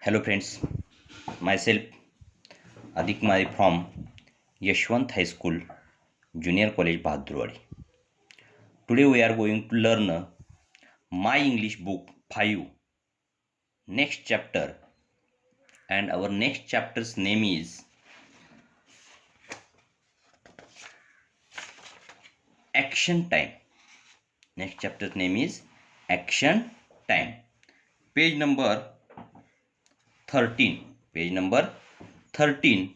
Hello friends, myself Adik Mari from Yashwant High School, Junior College, Bahadurwadi. Today we are going to learn My English Book 5, next chapter, and our next chapter's name is Action Time. Next chapter's name is Action Time. Page number 13. Page number 13,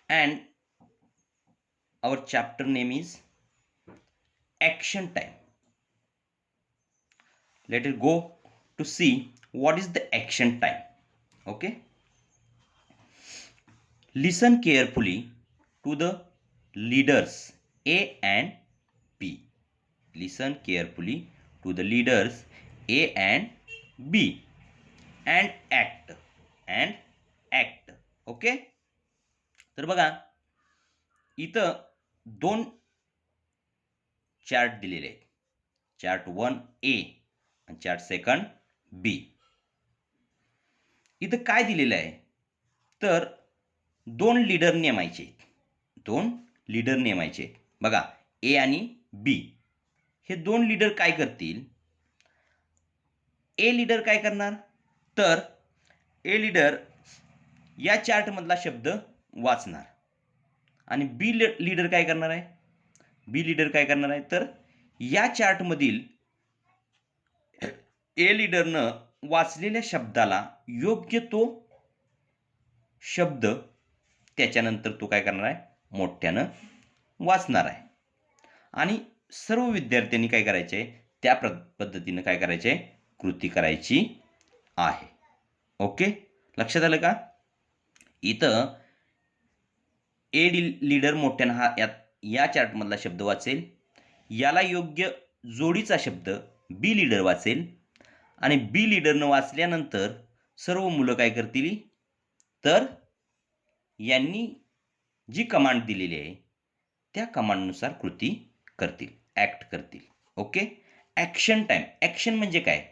and our chapter name is Action Time. Let us go to see what is the action time. Okay, listen carefully to the leaders A and B. Listen carefully to the leaders A and B and act. Okay, तर बघा इथं दोन chart दिलेले आहेत. Chart 1 A आणि chart second B. इथं काय दिलेलं आहे तर दोन लीडर नेमायचे आहेत. बघा ए आणि बी हे दोन लीडर काय करतील. ए लीडर काय करणार तर ए लीडर या चार्ट मधला शब्द वाचणार आणि बी लीडर काय करणार आहे तर या चार्ट मधील ए लीडरनं वाचलेल्या शब्दाला योग्य तो शब्द त्याच्यानंतर तो काय करणार आहे मोठ्यानं वाचणार आहे आणि सर्व विद्यार्थ्यांनी काय करायचे त्या पद्धतीने काय करायचे कृती करायची आहे. ओके, लक्षात आलं का. इथं ए लीडर मोठ्यानं हा या चार्ट मधला शब्द वाचेल, याला योग्य जोडीचा शब्द बी लीडर वाचेल आणि बी लीडरनं वाचल्यानंतर सर्व मुलं काय करतील तर यांनी जी कमांड दिलेली आहे त्या कमांडनुसार कृती करतील, ऍक्ट करतील. Okay, action time. ऍक्शन म्हणजे काय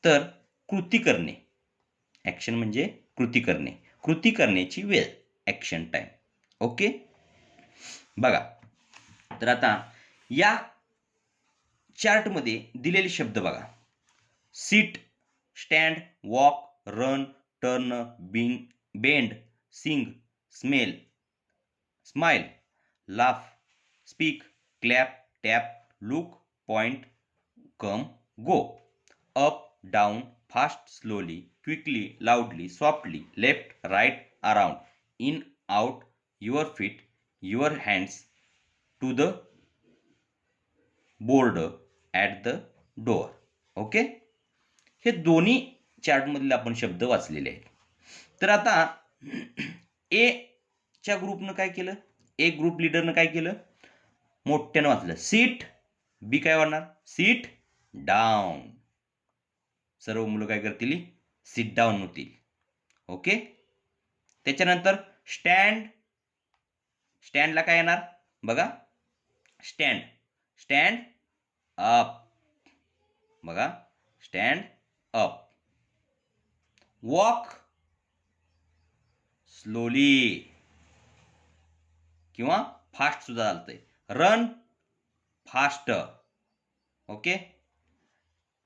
तर कृती करणे. ऍक्शन म्हणजे कृती करणे, कृती करण्याची वेळ, ऍक्शन टाइम. ओके, बघा तर आता या चार्टमध्ये दिलेले शब्द बघा. Sit, stand, walk, run, turn, bend, sing, smell, smile, laugh, speak, clap, tap, look, point, come, go, up, down, fast, slowly, quickly, loudly, softly, left, right, around, in, out, your feet, your hands, to the board, at the door. Okay, हे दोन्ही चार्टमधले आपण शब्द वाचलेले आहेत. तर आता ए च्या ग्रुपनं काय केलं, एक ग्रुप लीडरनं काय केलं मोठ्यानं वाचलं सीट. बी काय वाढणार सीट डाऊन. सर्व मुलं काय करतील सीट डाऊन होतील. ओके, त्याच्यानंतर स्टँड. स्टँडला काय येणार बघा स्टँड अप. बघा स्टँड अप. वॉक स्लोली किंवा फास्ट सुद्धा चालतंय. Run fast. Okay,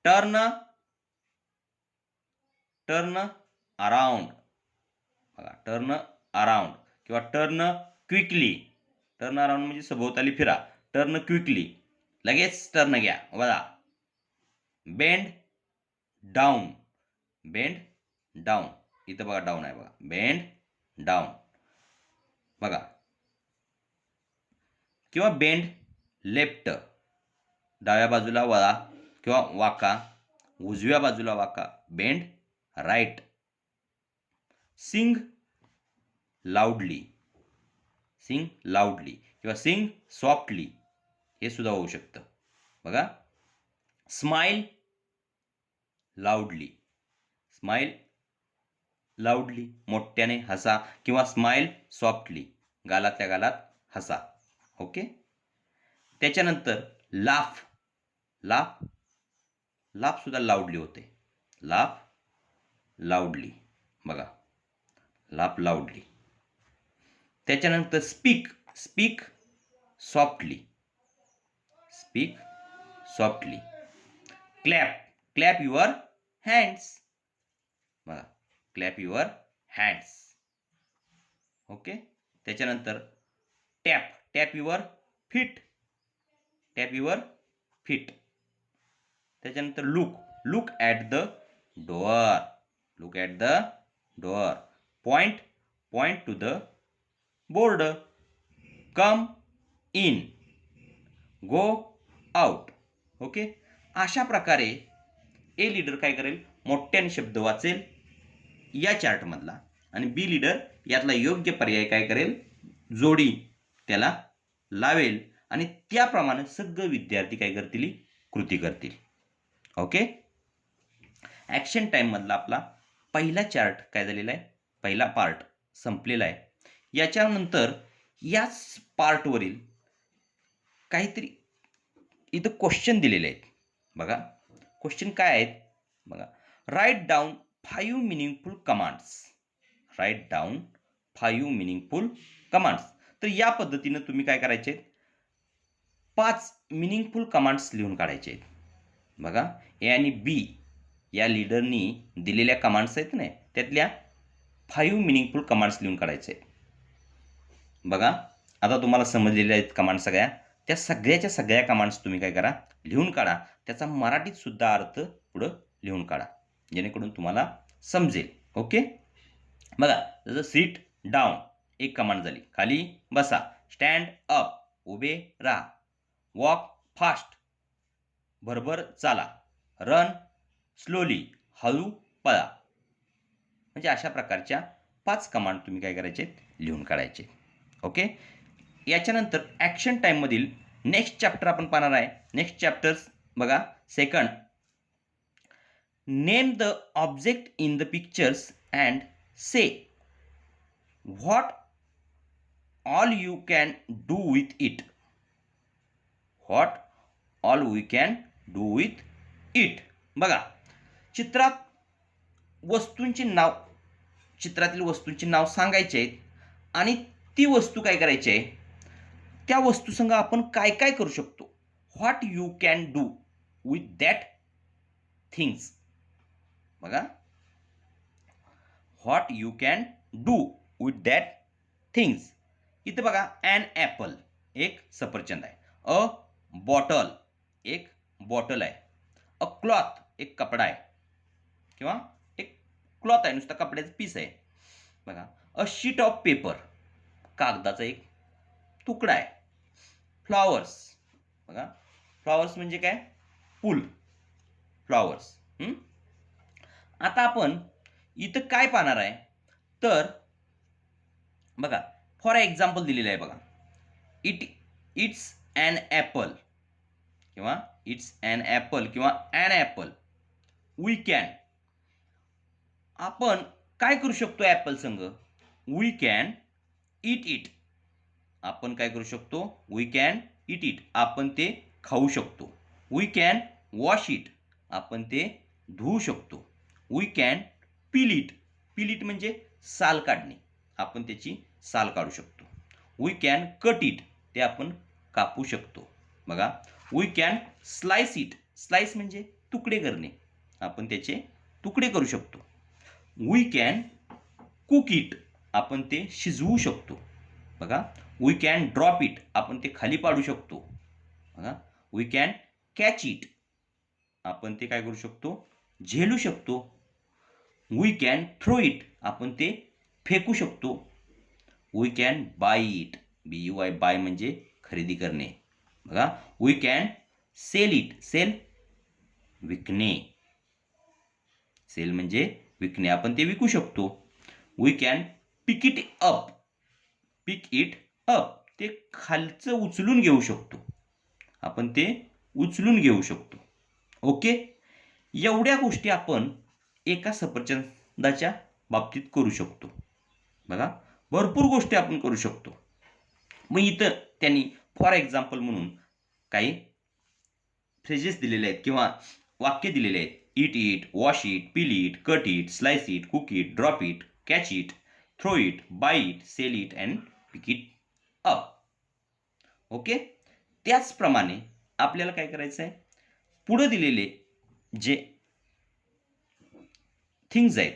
turn around. बघा टर्न अराउंड किंवा टर्न क्विकली. टर्न अराउंड म्हणजे सभोवताली फिरा. टर्न क्विकली, लगेच टर्न घ्या. बघा बेंड डाऊन. इथं बघा डाऊन आहे. बघा बेंड डाऊन. बघा किंवा बेंड लेफ्ट, डाव्या बाजूला वळा किंवा वाका. उजव्या बाजूला वाका, बेंड राईट. सिंग लाऊडली किंवा सिंग सॉफ्टली, हे सुद्धा होऊ शकतं. बघा स्माइल लाऊडली मोठ्याने हसा किंवा स्माइल सॉफ्टली, गालातल्या गालात हसा. ओके, त्याच्यानंतर लाफ सुद्धा लाऊडली होते. Laugh loudly. बघा, लाफ लाऊडली. त्याच्यानंतर speak, speak softly, speak softly. Clap, clap your hands, बघा, क्लॅप युअर हँड्स. ओके. त्याच्यानंतर tap, tap your feet, tap your feet. त्याच्यानंतर look, look at the door, look at the door. Point, point to the board. Come in, go out. Okay. अशा प्रकारे a leader काय करेल, मोठ्याने शब्द वाचेल या चार्टमधला, आणि बी लीडर यातला योग्य पर्याय काय करेल, जोडी त्याला लावेल, आणि त्याप्रमाणे सगळे विद्यार्थी काय करतील, कृती करतील. ओके. ॲक्शन टाईममधला आपला पहिला चार्ट काय झालेला आहे, पहिला पार्ट संपलेला आहे. याच्यानंतर याच पार्टवरील काहीतरी इथं क्वेश्चन दिलेले आहेत. बघा क्वेश्चन काय आहेत, बघा. Write down 5 meaningful commands, write down 5 meaningful commands. तर या पद्धतीनं तुम्ही काय करायचे, 5 मिनिंगफुल कमांड्स लिहून काढायचे आहेत. बघा, ए आणि बी या लीडरनी दिलेल्या कमांड्स आहेत ना, त्यातल्या 5 मिनिंगफुल कमांड्स लिहून काढायचे आहेत. बघा, आता तुम्हाला समजलेल्या आहेत कमांड सगळ्या. त्या सगळ्याच्या सगळ्या कमांड्स तुम्ही काय करा, लिहून काढा. त्याचा मराठीत सुद्धा अर्थ पुढं लिहून काढा, जेणेकरून तुम्हाला समजेल. ओके. बघा, जसं सीट डाऊन एक कमांड झाली, खाली बसा. स्टँड अप, उभे राहा. वॉक फास्ट, भरभर चाला. रन स्लोली, हळू पळा. म्हणजे अशा प्रकारच्या 5 कमांड तुम्ही काय करायचे, लिहून काढायचे. ओके. याच्यानंतर ॲक्शन टाईममधील नेक्स्ट चॅप्टर आपण पाहणार आहे. नेक्स्ट चॅप्टर्स बघा, second, name the object in the pictures and say what all you can do with it, what all we can do with it. बघा, चित्रात वस्तूंची नाव, चित्रातील वस्तूंची नाव सांगायचे आहेत, आणि ती वस्तू काय करायची आहे, त्या वस्तूसंग आपण काय काय करू शकतो, what you can do with that things. बघा, what you can do with that things. इथं बघा, ॲन ॲपल एक सफरचंद आहे. अ बॉटल एक बॉटल आहे. अ क्लॉथ एक कपडा आहे, किंवा एक क्लॉथ आहे, नुसतं कपड्याचं पीस आहे. बघा, अ शीट ऑफ पेपर कागदाचा एक तुकडा आहे. फ्लॉवर्स, बघा, फ्लॉवर्स म्हणजे काय, फूल, फ्लॉवर्स. आता आपण इथं काय पाहणार आहे, तर बघा, फॉर एक्झाम्पल दिलेलं आहे. बघा, इट्स ॲन ॲपल, किंवा इट्स ॲन ॲपल, किंवा ॲन ॲपल. वी कॅन, आपण काय करू शकतो ॲपल संग, वी कॅन इट इट. आपण काय करू शकतो, वी कॅन इट इट, आपण ते खाऊ शकतो. वी कॅन वॉश इट, आपण ते धुवू शकतो. We can peel it, peel it म्हणजे साल काढणे, आपण त्याची साल काढू शकतो. वी कॅन कट इट, ते आपण कापू शकतो. बघा, we can slice it, slice म्हणजे तुकडे करणे, आपण त्याचे तुकडे करू शकतो. वी कॅन कुक इट, आपण ते शिजवू शकतो. बघा, वी कॅन ड्रॉप इट, आपण ते खाली पाडू शकतो. बघा, वी कॅन कॅच इट, आपण ते काय करू शकतो, झेलू शकतो. वी कॅन थ्रो इट, आपण ते फेकू शकतो. We can buy it, BUY, buy म्हणजे खरेदी करणे. बघा, we can sell it, sell विकणे, सेल म्हणजे विकणे, आपण ते विकू शकतो. We can pick it up, pick it up, ते खालचं उचलून घेऊ शकतो, आपण ते उचलून घेऊ शकतो. ओके. एवढ्या गोष्टी आपण एका सफरचंदाच्या बाबतीत करू शकतो. बघा, भरपूर गोष्टी आपण करू शकतो. मग इथं त्यांनी फॉर एक्झाम्पल म्हणून काही फ्रेजेस दिलेले आहेत, किंवा वाक्य दिलेले आहेत. eat it, wash it, peel it, cut it, slice it, cook it, drop it, catch it, throw it, buy it, sell it and pick it up. Okay. त्याचप्रमाणे आपल्याला काय करायचं आहे, पुढे दिलेले जे थिंग्स आहेत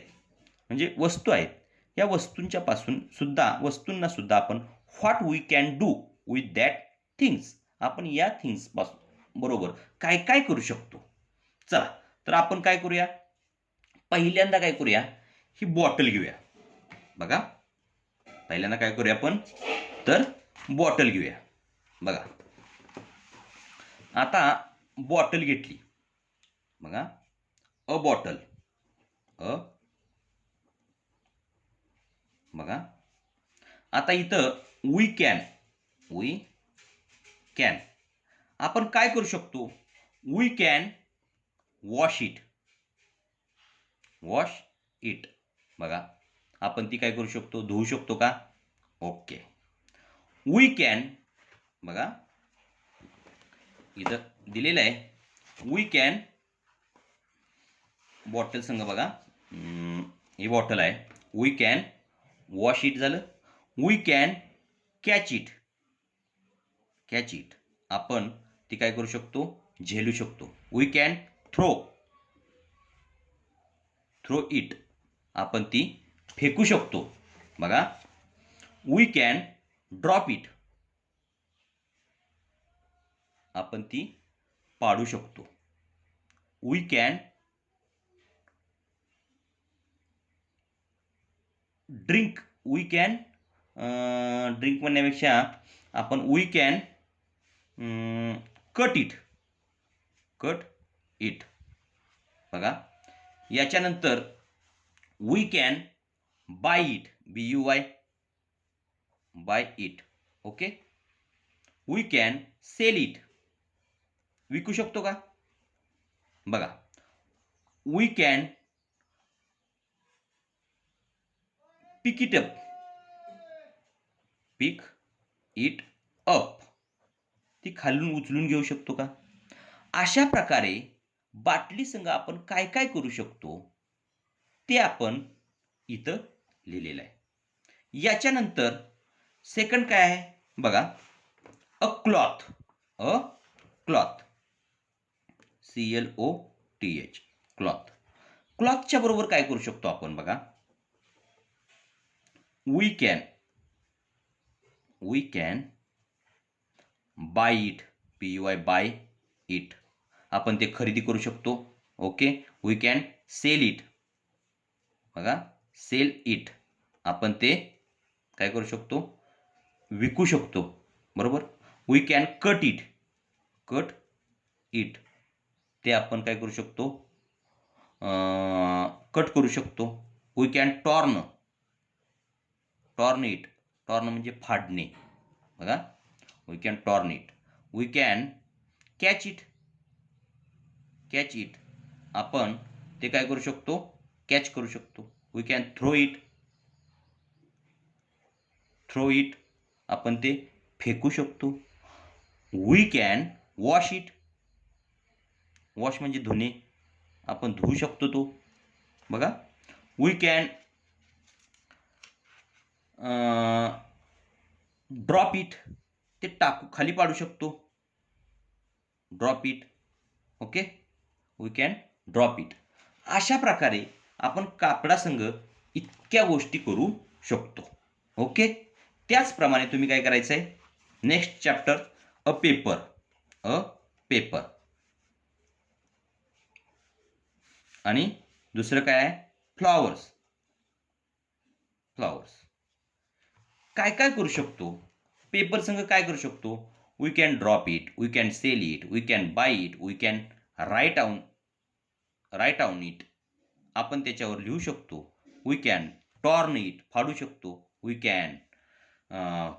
म्हणजे वस्तू आहेत, या वस्तूंना सुद्धा आपण what we can do with that things, आपण या थिंग्स बरोबर काय काय करू शकतो. चला तर आपण काय करूया, पहिल्यांदा काय करूया, ही बॉटल घेऊया. बघा, पहिल्यांदा काय करूया आपण, तर बॉटल घेऊया. बघा, आता बॉटल घेतली. बघा, अ बॉटल, अ. बघा, आता इथं वी कॅन आपण काय करू शकतो, वी कॅन वॉश इट. बघा, आपण ती काय करू शकतो, धुवू शकतो का. ओके. वी कॅन, बघा इथं दिलेलं आहे, वी कॅन बॉटल संग. बघा, ही बॉटल आहे. वी कॅन वॉश इट झालं. वी कॅन कॅच इट, आपण ती काय करू शकतो, झेलू शकतो. वी कॅन थ्रो इट, आपण ती फेकू शकतो. बघा, वी कॅन ड्रॉप इट, आपण ती पाडू शकतो. वी कॅन ड्रिंक म्हणण्यापेक्षा आपण वी कॅन कट इट. बघा, याच्यानंतर we can buy it, BUY, buy it. Okay. We can sell it, विकू शकतो का. बघा, we can pick it up, ती खालून उचलून घेऊ शकतो का. अशा प्रकारे बाटली संग आपण काय काय करू शकतो ते आपण इथं लिहिलेलं आहे. याच्यानंतर सेकंड काय आहे, बघा, अ क्लॉथ, CLOTH, क्लॉथच्या बरोबर काय करू शकतो आपण. बघा, we can buy it, BUY, buy it, आपण ते खरेदी करू शकतो. Okay. We can sell it, बघा, सेल इट, आपण ते काय करू शकतो, विकू शकतो. बरोबर. वी कॅन कट इट, ते आपण काय करू शकतो, कट करू शकतो. We can torn it, torn म्हणजे फाडणे. बघा, we can torn it. We can catch it, आपण ते काय करू शकतो, कॅच करू शकतो. वी कॅन थ्रो इट, आपण ते फेकू शकतो. वी कॅन वॉश म्हणजे धुणे, आपण धुवू शकतो तो. बघा, वी कॅन ड्रॉप इट, ते खाली पाडू शकतो. Drop it. Okay. We can drop it. अशा प्रकारे आपण कापडासंग इतक्या गोष्टी करू शकतो. ओके. त्याचप्रमाणे तुम्ही काय करायचं आहे, नेक्स्ट चॅप्टर, अ पेपर, आणि दुसरं काय आहे, फ्लॉवर्स. काय काय करू शकतो, पेपर संग काय करू शकतो. We can drop it, we can sell it, we can buy it, we can write on it, आपण त्याच्यावर लिहू शकतो. वी कॅन टॉर्न इट, फाडू शकतो. वी कॅन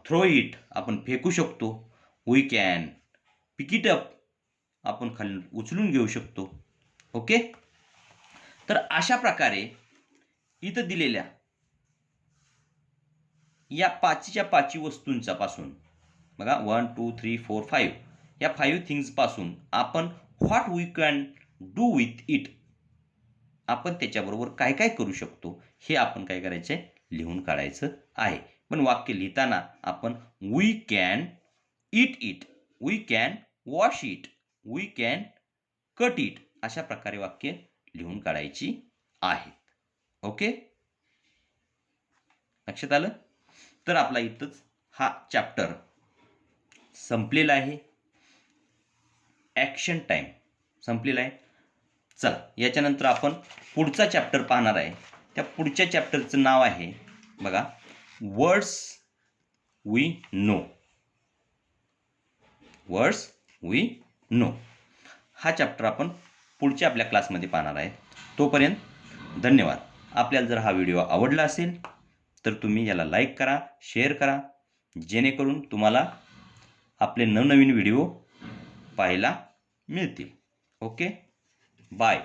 थ्रो इट, आपण फेकू शकतो. We can pick it up, आपण खाली उचलून घेऊ शकतो. ओके. तर अशा प्रकारे इथं दिलेल्या या पाचवी वस्तूंचा पासून, बघा, 1 2 3 4 5, या 5 थिंग्स पासून आपण what we can do with it आपण त्याच्याबरोबर काय काय करू शकतो हे आपण काय करायचं आहे, लिहून काढायचं आहे. पण वाक्य लिहिताना आपण we can eat it, we can wash it, we can cut it अशा प्रकारे वाक्य लिहून काढायची आहेत. ओके, लक्षात आलं? तर आपला इथंच हा चॅप्टर संपलेला आहे. ॲक्शन टाईम संपलेला आहे. चला, याच्यानंतर आपण पुढचा चॅप्टर पाहणार आहे. त्या पुढच्या चॅप्टरचं नाव आहे बघा, words we know. Words we know हा चॅप्टर आपण पुढच्या आपल्या क्लासमध्ये पाहणार आहे. तोपर्यंत धन्यवाद. आपल्याला जर हा व्हिडिओ आवडला असेल तर तुम्ही याला लाईक करा, शेअर करा, जेणेकरून तुम्हाला आपले नवनवीन व्हिडिओ पाहायला मिळतील. Okay, bye.